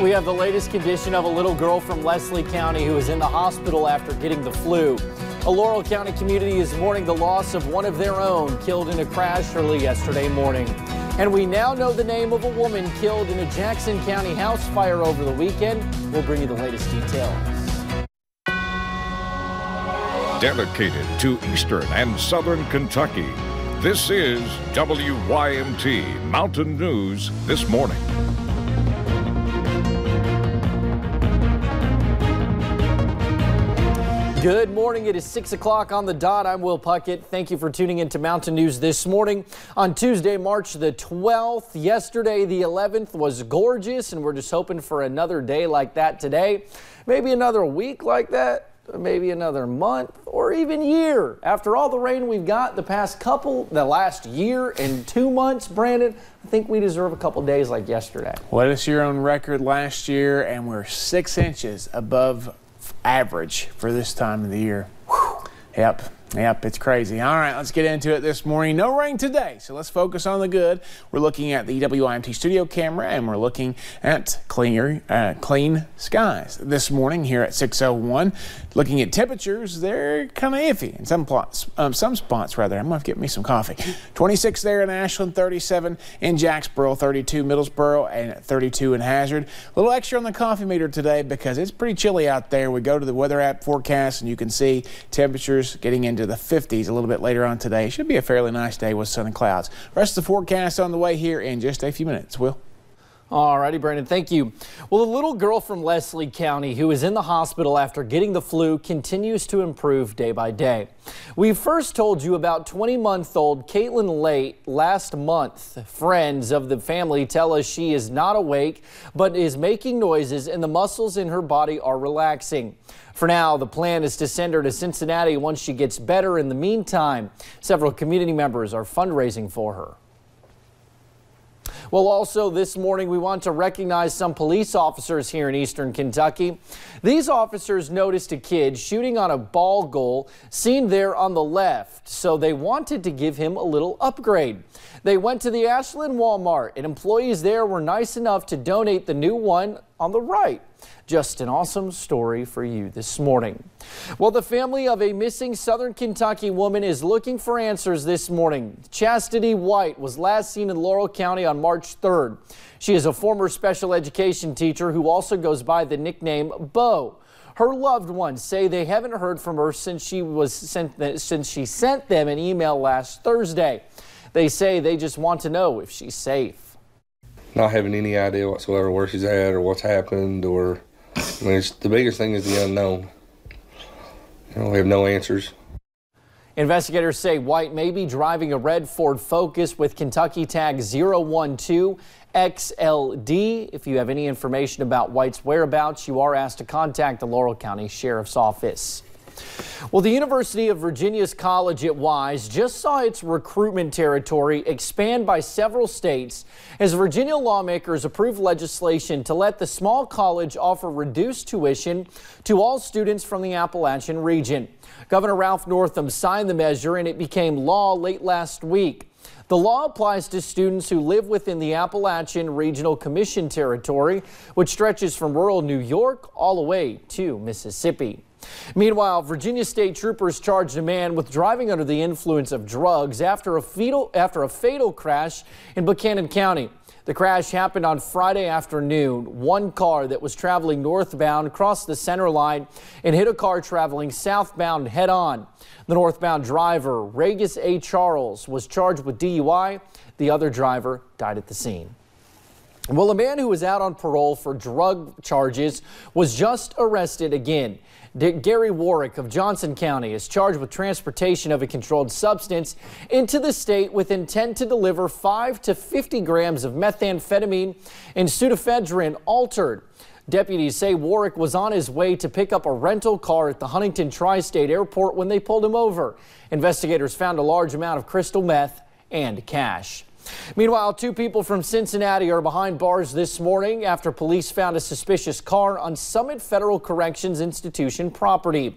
We have the latest condition of a little girl from Leslie County who is in the hospital after getting the flu. A Laurel County community is mourning the loss of one of their own killed in a crash early yesterday morning. And we now know the name of a woman killed in a Jackson County house fire over the weekend. We'll bring you the latest details. Dedicated to Eastern and Southern Kentucky, this is WYMT Mountain News This Morning. Good morning. It is 6 o'clock on the dot. I'm Will Puckett. Thank you for tuning into Mountain News This Morning on Tuesday, March the 12th. Yesterday, the 11th, was gorgeous, and we're just hoping for another day like that today. Maybe another week like that, maybe another month, or even year. After all the rain we've got the last year and 2 months, Brandon, I think we deserve a couple days like yesterday. What is your own record last year, and we're 6 inches above average for this time of the year. Whew. Yep, it's crazy. All right, let's get into it this morning. No rain today, so let's focus on the good. We're looking at the WYMT studio camera, and we're looking at clean skies this morning here at 6:01. Looking at temperatures, they're kind of iffy in some spots rather. I'm going to get me some coffee. 26 there in Ashland, 37 in Jacksboro, 32 Middlesboro, and 32 in Hazard. A little extra on the coffee meter today because it's pretty chilly out there. We go to the weather app forecast, and you can see temperatures getting into the 50s a little bit later on today. Should be a fairly nice day with sun and clouds. Rest of the forecast on the way here in just a few minutes. Will? All righty, Brandon, thank you. Well, a little girl from Leslie County who is in the hospital after getting the flu continues to improve day by day. We first told you about 20-month-old Caitlin Late last month. Friends of the family tell us she is not awake but is making noises and the muscles in her body are relaxing. For now, the plan is to send her to Cincinnati once she gets better. In the meantime, several community members are fundraising for her. Well, also this morning, we want to recognize some police officers here in Eastern Kentucky. These officers noticed a kid shooting on a ball goal seen there on the left, so they wanted to give him a little upgrade. They went to the Ashland Walmart, and employees there were nice enough to donate the new one on the right. Just an awesome story for you this morning. Well, the family of a missing Southern Kentucky woman is looking for answers this morning. Chastity White was last seen in Laurel County on March 3rd. She is a former special education teacher who also goes by the nickname Bo. Her loved ones say they haven't heard from her since she sent them an email last Thursday. They say they just want to know if she's safe. Not having any idea whatsoever where she's at or what's happened, or the biggest thing is the unknown. We have no answers. Investigators say White may be driving a red Ford Focus with Kentucky tag 012XLD. If you have any information about White's whereabouts, you are asked to contact the Laurel County Sheriff's Office. Well, the University of Virginia's College at Wise just saw its recruitment territory expand by several states as Virginia lawmakers approved legislation to let the small college offer reduced tuition to all students from the Appalachian region. Governor Ralph Northam signed the measure and it became law late last week. The law applies to students who live within the Appalachian Regional Commission territory, which stretches from rural New York all the way to Mississippi. Meanwhile, Virginia state troopers charged a man with driving under the influence of drugs after a fatal crash in Buchanan County. The crash happened on Friday afternoon. One car that was traveling northbound crossed the center line and hit a car traveling southbound head on. The northbound driver, Regis A. Charles, was charged with DUI. The other driver died at the scene. Well, a man who was out on parole for drug charges was just arrested again. Gary Warwick of Johnson County is charged with transportation of a controlled substance into the state with intent to deliver 5 to 50 grams of methamphetamine and pseudoephedrine altered. Deputies say Warwick was on his way to pick up a rental car at the Huntington Tri-State Airport when they pulled him over. Investigators found a large amount of crystal meth and cash. Meanwhile, 2 people from Cincinnati are behind bars this morning after police found a suspicious car on Summit Federal Corrections Institution property.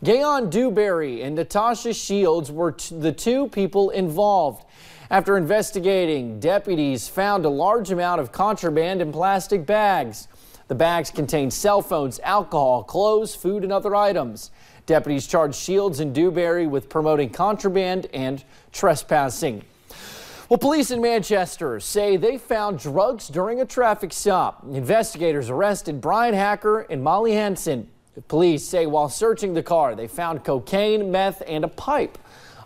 Gayon Dewberry and Natasha Shields were the 2 people involved. After investigating, deputies found a large amount of contraband in plastic bags. The bags contained cell phones, alcohol, clothes, food, and other items. Deputies charged Shields and Dewberry with promoting contraband and trespassing. Well, police in Manchester say they found drugs during a traffic stop. Investigators arrested Brian Hacker and Molly Henson. Police say while searching the car, they found cocaine, meth, and a pipe,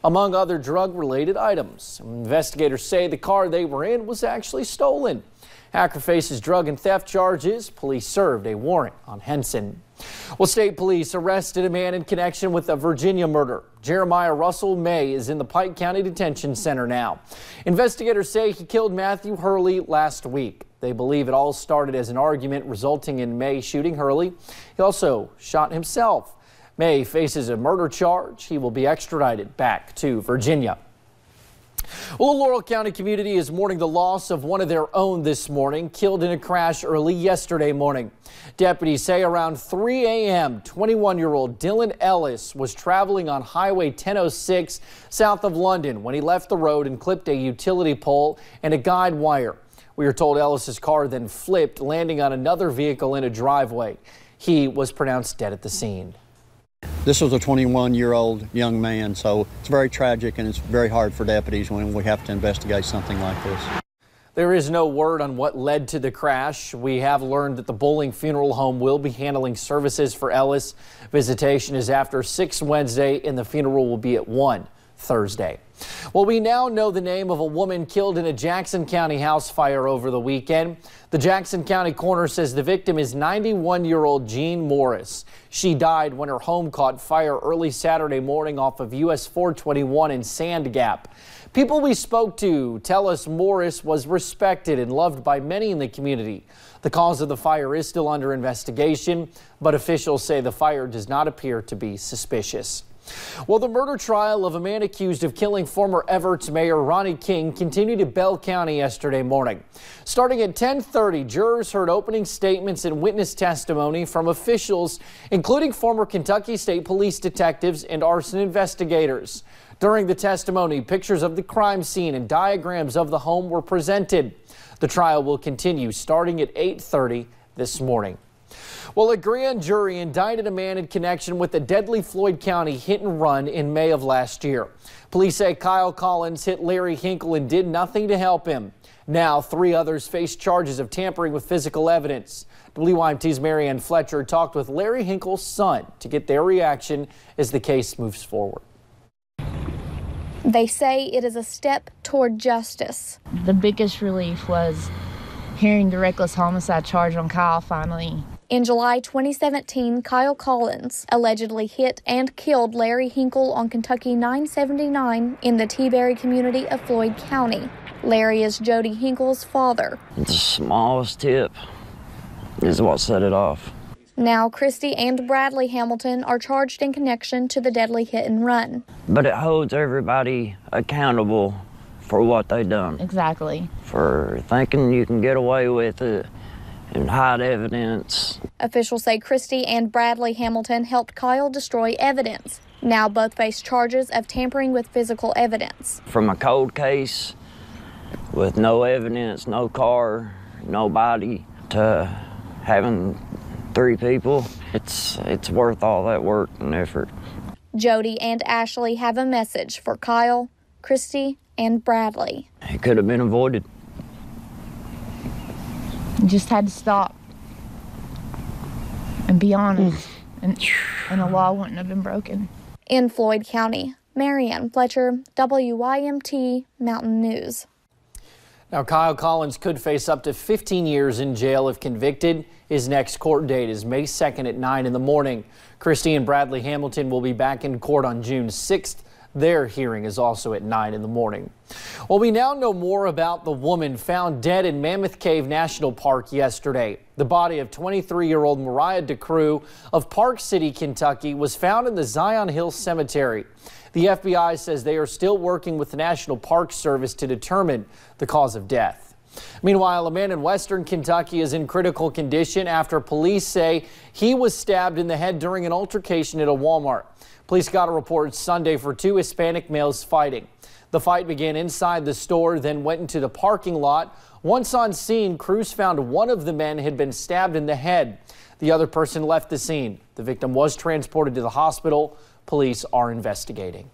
among other drug-related items. Investigators say the car they were in was actually stolen. Hacker faces drug and theft charges. Police served a warrant on Henson. Well, state police arrested a man in connection with a Virginia murder. Jeremiah Russell May is in the Pike County Detention Center now. Investigators say he killed Matthew Hurley last week. They believe it all started as an argument resulting in May shooting Hurley. He also shot himself. May faces a murder charge. He will be extradited back to Virginia. Well, the Laurel County community is mourning the loss of one of their own this morning, killed in a crash early yesterday morning. Deputies say around 3 a.m., 21-year-old Dylan Ellis was traveling on Highway 1006 south of London when he left the road and clipped a utility pole and a guide wire. We are told Ellis's car then flipped, landing on another vehicle in a driveway. He was pronounced dead at the scene. This was a 21-year-old young man, so it's very tragic and it's very hard for deputies when we have to investigate something like this. There is no word on what led to the crash. We have learned that the Bowling Funeral Home will be handling services for Ellis. Visitation is after 6 Wednesday and the funeral will be at 1 Thursday. Well, we now know the name of a woman killed in a Jackson County house fire over the weekend. The Jackson County coroner says the victim is 91-year-old Jean Morris. She died when her home caught fire early Saturday morning off of US 421 in Sand Gap. People we spoke to tell us Morris was respected and loved by many in the community. The cause of the fire is still under investigation, but officials say the fire does not appear to be suspicious. Well, the murder trial of a man accused of killing former Everett's Mayor Ronnie King continued in Bell County yesterday morning. Starting at 10:30, jurors heard opening statements and witness testimony from officials, including former Kentucky State Police detectives and arson investigators. During the testimony, pictures of the crime scene and diagrams of the home were presented. The trial will continue starting at 8:30 this morning. Well, a grand jury indicted a man in connection with a deadly Floyd County hit and run in May of last year. Police say Kyle Collins hit Larry Hinkle and did nothing to help him. Now, 3 others face charges of tampering with physical evidence. WYMT's Marianne Fletcher talked with Larry Hinkle's son to get their reaction as the case moves forward. They say it is a step toward justice. The biggest relief was hearing the reckless homicide charge on Kyle finally. In July 2017, Kyle Collins allegedly hit and killed Larry Hinkle on Kentucky 979 in the T-Berry community of Floyd County. Larry is Jody Hinkle's father. The smallest tip is what set it off. Now, Christy and Bradley Hamilton are charged in connection to the deadly hit and run. But it holds everybody accountable for what they done. Exactly. For thinking you can get away with it and hide evidence. Officials say Christy and Bradley Hamilton helped Kyle destroy evidence. Now both face charges of tampering with physical evidence. From a cold case with no evidence, no car, no body, to having 3 people, it's worth all that work and effort. Jody and Ashley have a message for Kyle, Christy, and Bradley. It could have been avoided. You just had to stop and be honest, and the law wouldn't have been broken. In Floyd County, Marianne Fletcher, WYMT Mountain News. Now, Kyle Collins could face up to 15 years in jail if convicted. His next court date is May 2nd at 9 in the morning. Christy and Bradley Hamilton will be back in court on June 6th. Their hearing is also at 9 in the morning. Well, we now know more about the woman found dead in Mammoth Cave National Park yesterday. The body of 23-year-old Mariah DeCrue of Park City, Kentucky, was found in the Zion Hill Cemetery. The FBI says they are still working with the National Park Service to determine the cause of death. Meanwhile, a man in western Kentucky is in critical condition after police say he was stabbed in the head during an altercation at a Walmart. Police got a report Sunday for 2 Hispanic males fighting. The fight began inside the store, then went into the parking lot. Once on scene, crews found one of the men had been stabbed in the head. The other person left the scene. The victim was transported to the hospital. Police are investigating.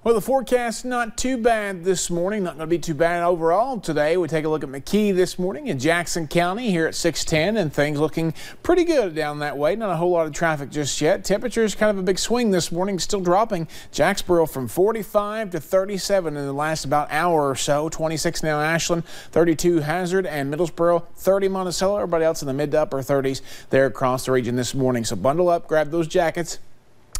Well, the forecast not too bad this morning. Not going to be too bad overall today. We take a look at McKee this morning in Jackson County here at 610, and things looking pretty good down that way. Not a whole lot of traffic just yet. Temperatures kind of a big swing this morning, still dropping. Jacksboro from 45 to 37 in the last about hour or so. 26 now Ashland, 32 Hazard, and Middlesboro, 30 Monticello. Everybody else in the mid to upper 30s there across the region this morning. So bundle up, grab those jackets.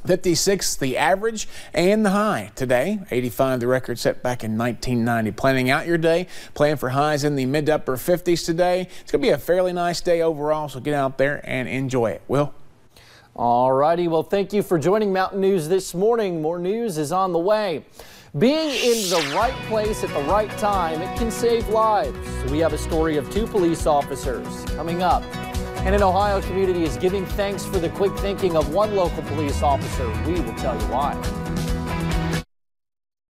56 the average and the high today. 85 the record set back in 1990. Planning out your day, plan for highs in the mid to upper 50s today. It's going to be a fairly nice day overall, so get out there and enjoy it. Will? All righty. Well, thank you for joining Mountain News this morning. More news is on the way. Being in the right place at the right time, it can save lives. We have a story of 2 police officers coming up. And an Ohio community is giving thanks for the quick thinking of one local police officer. We will tell you why.